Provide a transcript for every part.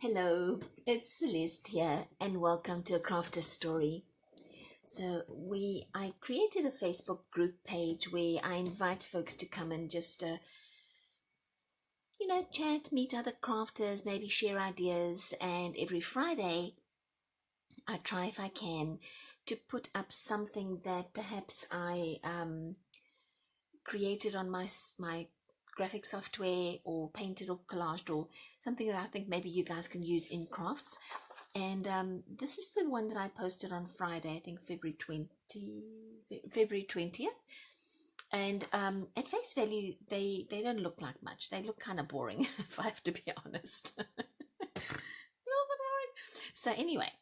Hello, it's Celeste here, and welcome to a crafter story. So I created a Facebook group page where I invite folks to come and just chat, meet other crafters, maybe share ideas, and every Friday I try, if I can, to put up something that perhaps I created on my graphic software, or painted or collaged, or something that I think maybe you guys can use in crafts. And this is the one that I posted on Friday, I think February 20th. And at face value, they don't look like much. They look kind of boring, if I have to be honest. A little bit boring. So anyway,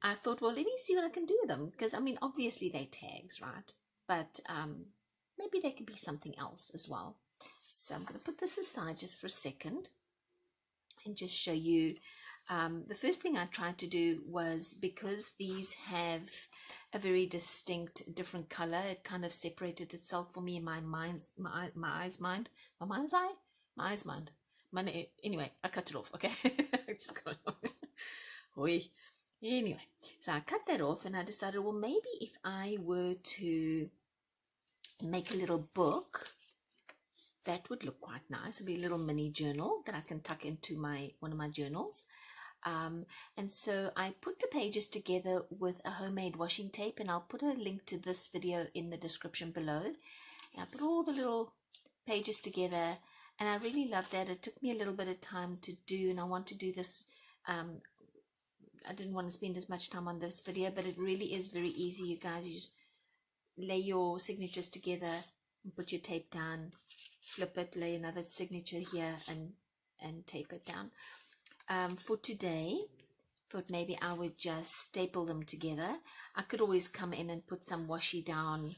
I thought, well, let me see what I can do with them. Because, I mean, obviously they're tags, right? But maybe they could be something else as well. So I'm going to put this aside just for a second and just show you. The first thing I tried to do was, because these have a very distinct different color, it kind of separated itself for me in my mind's mind. Anyway, I cut it off. Okay, I just cut it off. Anyway, so I cut that off, and I decided, well, maybe if I were to make a little book, that would look quite nice. It'd be a little mini journal that I can tuck into one of my journals. And so I put the pages together with a homemade washing tape, and I'll put a link to this video in the description below. And I put all the little pages together, and I really love that. It took me a little bit of time to do, and I want to do this. I didn't want to spend as much time on this video, but it really is very easy, you guys. You just lay your signatures together and put your tape down, flip it, lay another signature here, and tape it down. For today, thought maybe I would just staple them together. I could always come in and put some washi down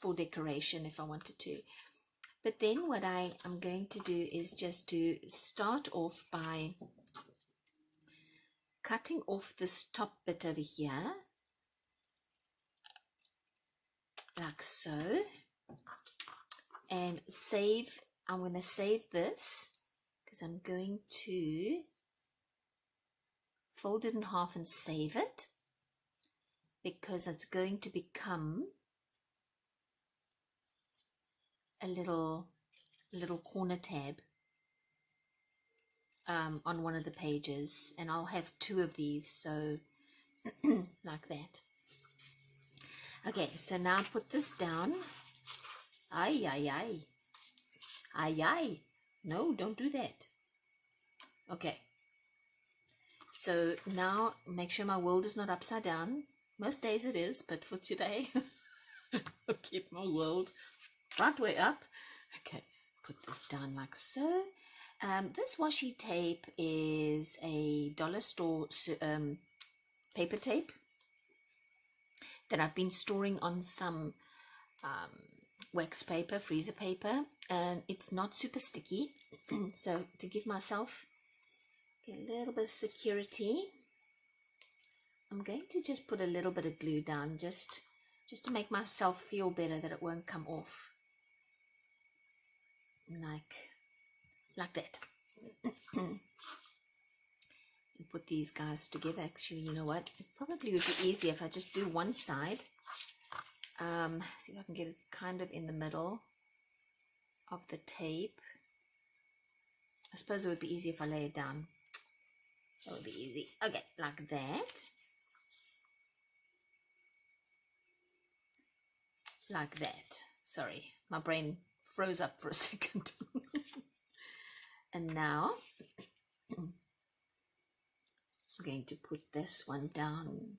for decoration if I wanted to. But then what I am going to do is just to start off by cutting off this top bit over here, like so, and I'm going to save this, because I'm going to fold it in half and save it, because it's going to become a little corner tab on one of the pages, and I'll have two of these, so like that. Okay, so now put this down. Ay. No, don't do that. Okay. So now make sure my world is not upside down. Most days it is, but for today, I'll keep my world right way up. Okay, put this down like so. This washi tape is a dollar store paper tape that I've been storing on some wax paper, freezer paper, and it's not super sticky. So to give myself a little bit of security, I'm going to just put a little bit of glue down, just to make myself feel better that it won't come off, like that. And put these guys together. Actually, you know what, it probably would be easier if I just do one side. See if I can get it kind of in the middle of the tape. I suppose it would be easy if I lay it down. That would be easy. Okay, like that. Like that. Sorry, my brain froze up for a second. And now I'm going to put this one down.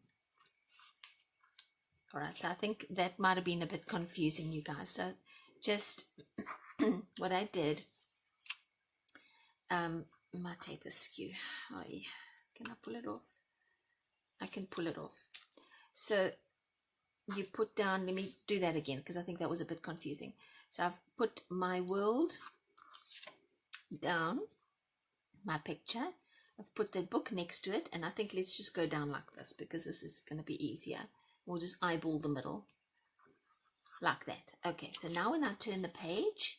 All right, so I think that might have been a bit confusing, you guys. So just what I did, my tape is skew. Oh, yeah. Can I pull it off? I can pull it off. So you put down, let me do that again, because I think that was a bit confusing. So I've put my world down, my picture. I've put the book next to it, and I think let's just go down like this, because this is going to be easier. We'll just eyeball the middle like that. Okay, so now when I turn the page,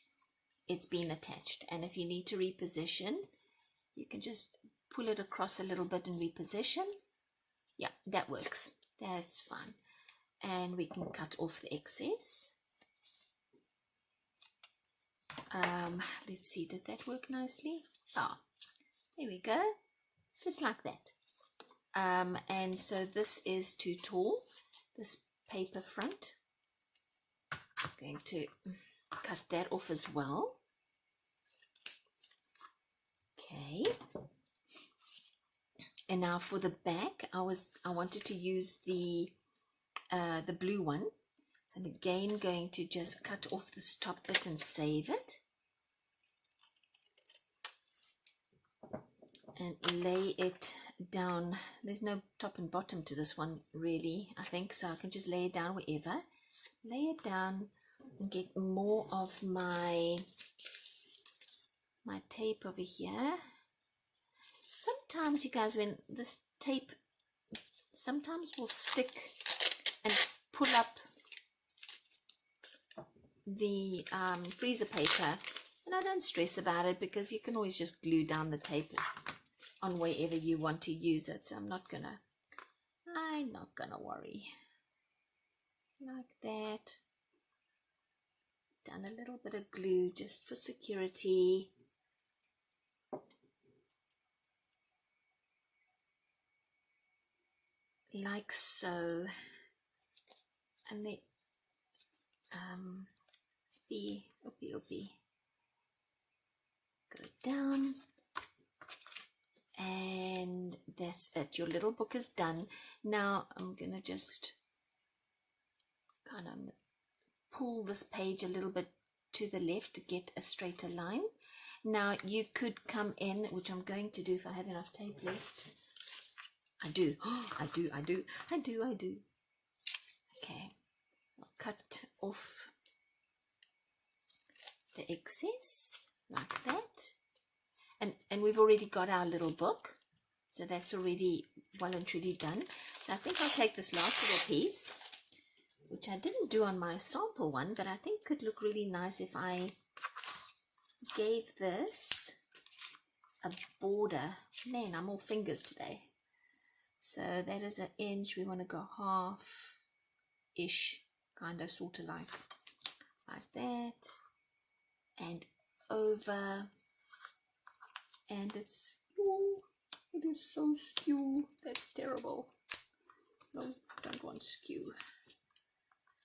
it's been attached, and if you need to reposition, you can just pull it across a little bit and reposition. Yeah, that works. That's fine. And we can cut off the excess. Let's see, did that work nicely? Ah, there we go, just like that. And so this is too tall, this paper front. I'm going to cut that off as well. Okay. And now for the back, I wanted to use the blue one. So I'm again going to just cut off this top bit and save it. And lay it down. There's no top and bottom to this one really, I think, so I can just lay it down wherever. Lay it down and get more of my tape over here. Sometimes, you guys, when this tape sometimes will stick and pull up the freezer paper, and I don't stress about it because you can always just glue down the tape on wherever you want to use it, so I'm not gonna worry. Like that. Done a little bit of glue just for security. Like so. And then oopie. Go down. And that's it. Your little book is done. Now I'm gonna just kind of pull this page a little bit to the left to get a straighter line. Now you could come in, which I'm going to do if I have enough tape left. I do. I do. Okay, I'll cut off the excess like that. And we've already got our little book, so that's already well and truly done. So I think I'll take this last little piece, which I didn't do on my sample one, but I think could look really nice if I gave this a border. Man, I'm all fingers today. So that is an inch. We want to go half-ish, kind of, sort of like that, and over. And it's skew. It is so skew. That's terrible. No, don't want skew.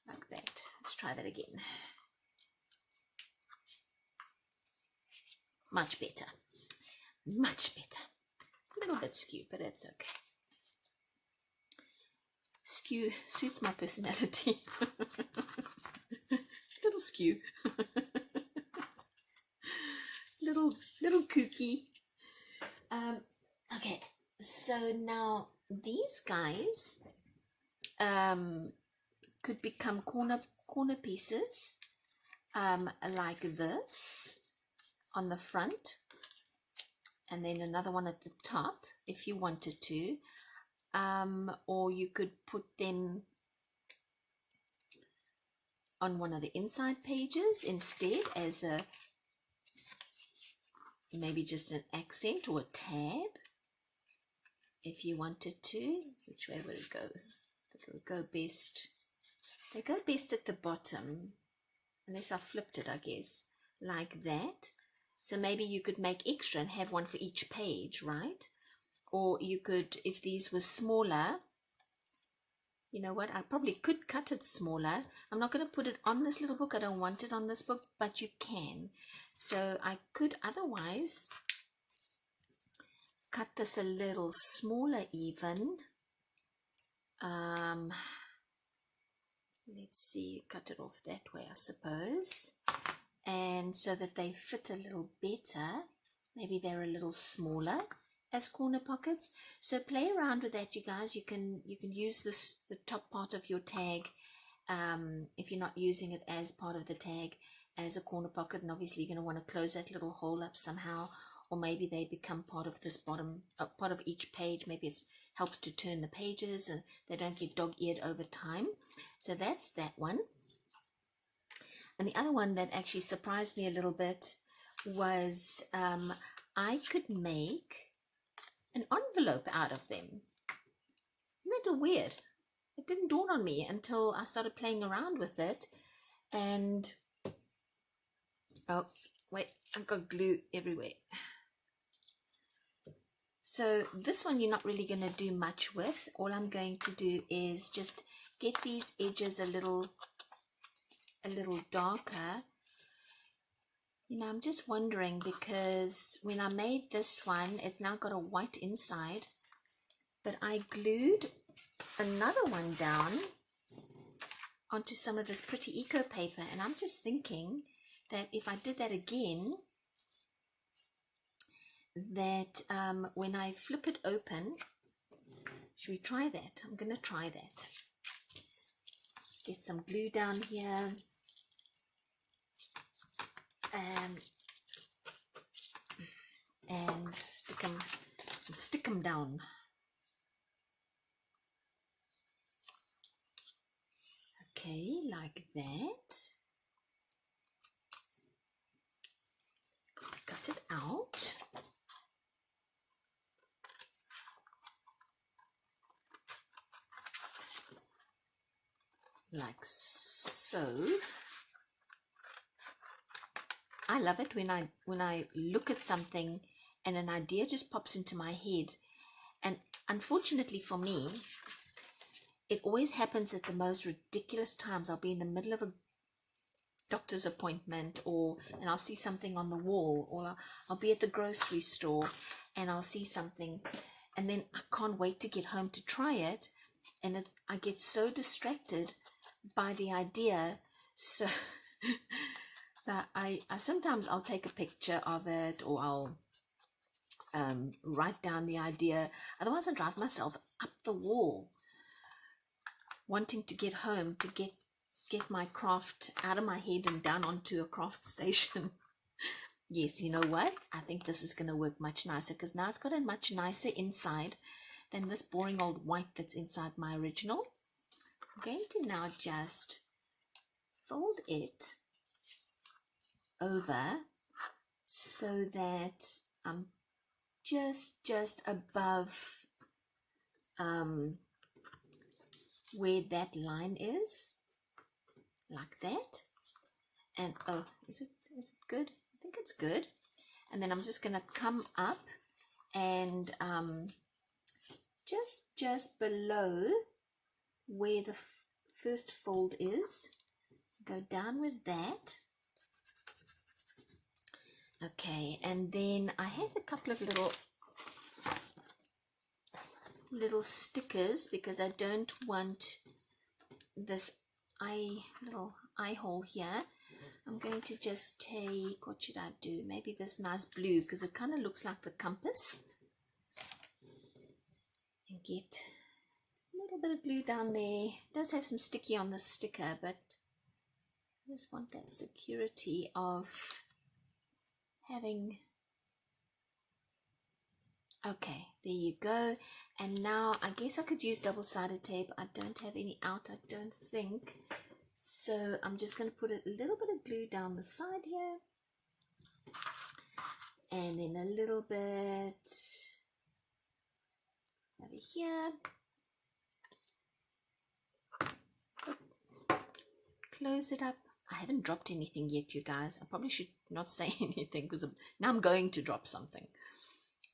Like that. Let's try that again. Much better. Much better. A little bit skew, but it's okay. Skew suits my personality. Little skew. little kooky. Okay, so now these guys could become corner pieces, like this on the front, and then another one at the top if you wanted to, or you could put them on one of the inside pages instead as a maybe just an accent or a tab if you wanted to. Which way would it go? It would go best. They go best at the bottom, unless I flipped it, I guess, like that. So maybe you could make extra and have one for each page, right? Or you could, if these were smaller, you know what, I probably could cut it smaller. I'm not going to put it on this little book. I don't want it on this book, but you can. So I could otherwise cut this a little smaller even. Let's see, cut it off that way, I suppose. And so that they fit a little better. Maybe they're a little smaller as corner pockets. So play around with that, you guys. You can use this, the top part of your tag, if you're not using it as part of the tag, as a corner pocket, and obviously you're going to want to close that little hole up somehow, or maybe they become part of this bottom part of each page. Maybe it helps to turn the pages and they don't get dog-eared over time. So that's that one. And the other one that actually surprised me a little bit was I could make an envelope out of them. Isn't that weird? It didn't dawn on me until I started playing around with it. And oh wait, I've got glue everywhere. So this one you're not really going to do much with. All I'm going to do is just get these edges a little darker. You know, I'm just wondering, because when I made this one, it's now got a white inside, but I glued another one down onto some of this pretty eco paper, and I'm just thinking that if I did that again, that when I flip it open, should we try that? I'm going to try that. Let's get some glue down here. And stick them down. Okay, like that. Cut it out. Like so. I love it when I look at something and an idea just pops into my head. And unfortunately for me, it always happens at the most ridiculous times. I'll be in the middle of a doctor's appointment, and I'll see something on the wall, or I'll be at the grocery store and I'll see something, and then I can't wait to get home to try it, and I get so distracted by the idea. So I sometimes I'll take a picture of it, or I'll write down the idea. Otherwise I drive myself up the wall wanting to get home to get my craft out of my head and down onto a craft station. Yes, you know what? I think this is going to work much nicer, because now it's got a much nicer inside than this boring old white that's inside my original. I'm going to now just fold it over so that I'm just above where that line is, like that. And oh, is it good? I think it's good. And then I'm just going to come up and just below where the first fold is, go down with that. Okay, and then I have a couple of little stickers, because I don't want this little eye hole here. I'm going to just take, what should I do? Maybe this nice blue, because it kind of looks like the compass. And get a little bit of glue down there. It does have some sticky on this sticker, but I just want that security of having. Okay, there you go. And now I guess I could use double-sided tape. I don't have any out, I don't think. So I'm just going to put a little bit of glue down the side here. And then a little bit over here. Close it up. I haven't dropped anything yet, you guys. I probably should not say anything, because now I'm going to drop something.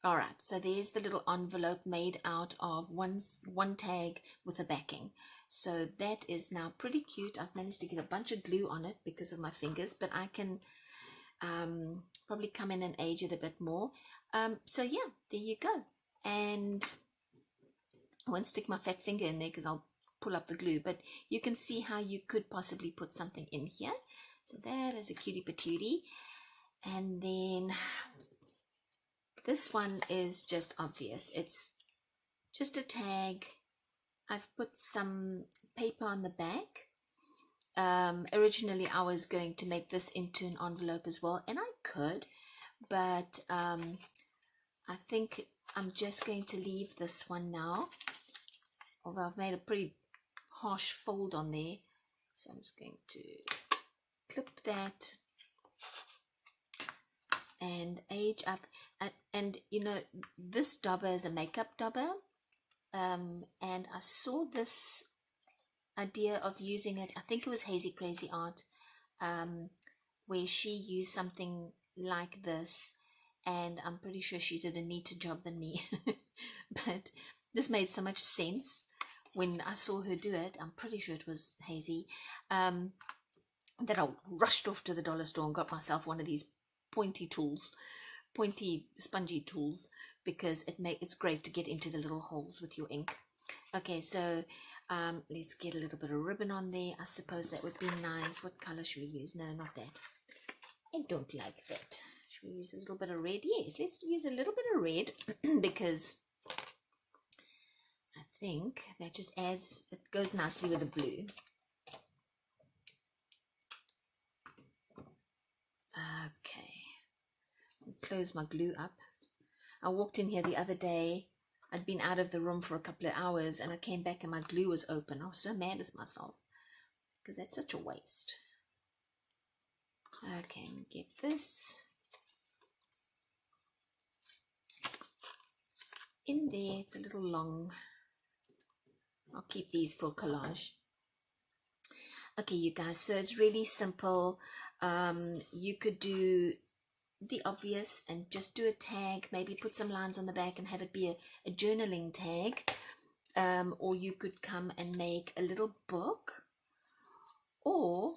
All right, so there's the little envelope made out of one tag with a backing. So that is now pretty cute. I've managed to get a bunch of glue on it because of my fingers, but I can probably come in and age it a bit more. So yeah, there you go. And I won't stick my fat finger in there because I'll pull up the glue, but you can see how you could possibly put something in here. So that is a cutie patootie. And then this one is just obvious. It's just a tag. I've put some paper on the back. Originally I was going to make this into an envelope as well, and I could, but I think I'm just going to leave this one now, although I've made a pretty harsh fold on there. So I'm just going to clip that and age up. And you know, this dauber is a makeup dauber, and I saw this idea of using it, I think it was Hazy Crazy Art, where she used something like this, and I'm pretty sure she did a neater job than me. But this made so much sense when I saw her do it. I'm pretty sure it was Hazy, that I rushed off to the dollar store and got myself one of these pointy tools, pointy spongy tools, because it's great to get into the little holes with your ink. Okay, so let's get a little bit of ribbon on there. I suppose that would be nice. What color should we use? No, not that. I don't like that. Should we use a little bit of red? Yes, let's use a little bit of red because I think that just adds, it goes nicely with the blue. Okay, I'll close my glue up. I walked in here the other day. I'd been out of the room for a couple of hours and I came back and my glue was open. I was so mad with myself because that's such a waste. Okay, get this in there. It's a little long. I'll keep these for collage. Okay, you guys, so it's really simple. You could do the obvious and just do a tag, maybe put some lines on the back and have it be a journaling tag, or you could come and make a little book or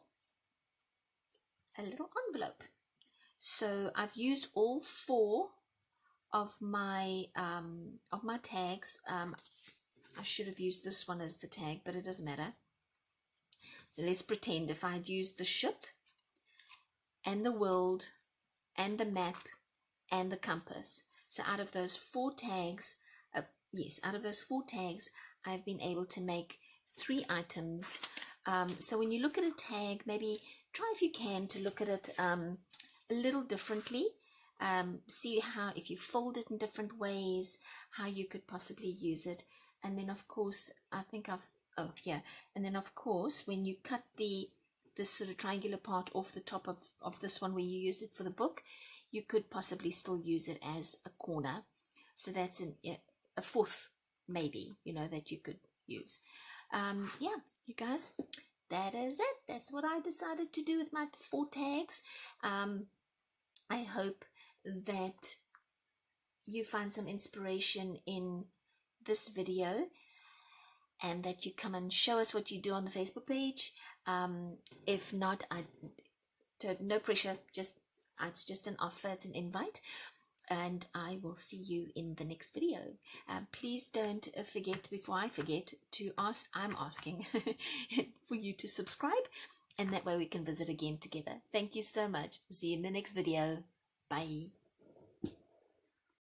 a little envelope. So I've used all 4 of my tags. I should have used this one as the tag, but it doesn't matter. So let's pretend if I had used the ship and the world and the map and the compass. So out of those 4 tags, out of those 4 tags, I've been able to make 3 items. So when you look at a tag, maybe try if you can to look at it a little differently. See how, if you fold it in different ways, how you could possibly use it. And then of course, I think and then of course, when you cut this sort of triangular part off the top of this one where you used it for the book, you could possibly still use it as a corner. So that's a 4th maybe, you know, that you could use. Yeah, you guys, that is it. That's what I decided to do with my 4 tags. I hope that you find some inspiration in this video and that you come and show us what you do on the Facebook page. If not, no pressure, it's just an offer, it's an invite, and I will see you in the next video. Please don't forget, before I forget, I'm asking for you to subscribe, and that way we can visit again together. Thank you so much. See you in the next video. Bye.